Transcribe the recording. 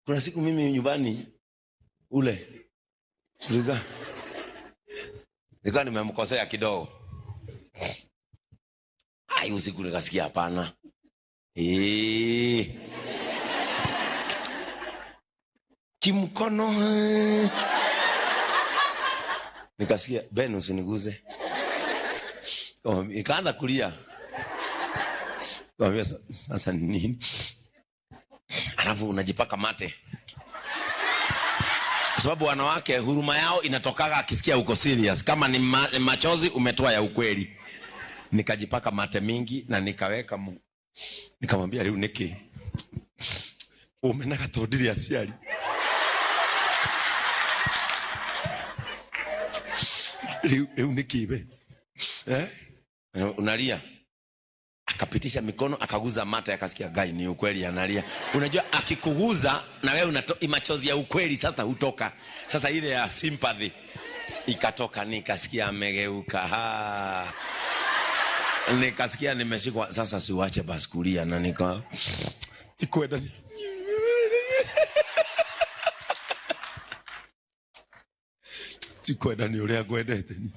Kuna siku mimi nyumbani ule tulika nika nimemkosea kidogo. Ai, usiku nikasikia hapana. Kimkono. Nikasikia Ben usiniguze. Ikaanza kulia. Kaambia sasa nini? Alafu unajipaka mate. Kwa sababu wanawake huruma yao inatokaga akisikia uko serious. Kama ni machozi umetoa ya ukweli. Nikajipaka mate mingi na nikaweka nikamwambia leo niki umenaka todiri asiali. Leo nikibe. Unalia. Akapitisha mikono akaguza mata akasikia gai ni ukweli analia. Unajua akikuguza na wewe machozi ya ukweli sasa hutoka. Sasa ile ya sympathy ikatoka, nikasikia amegeuka. Nikasikia nimeshikwa sasa, siwache basi kulia na nika sikwenda ni sikwenda ni ule agwedete ni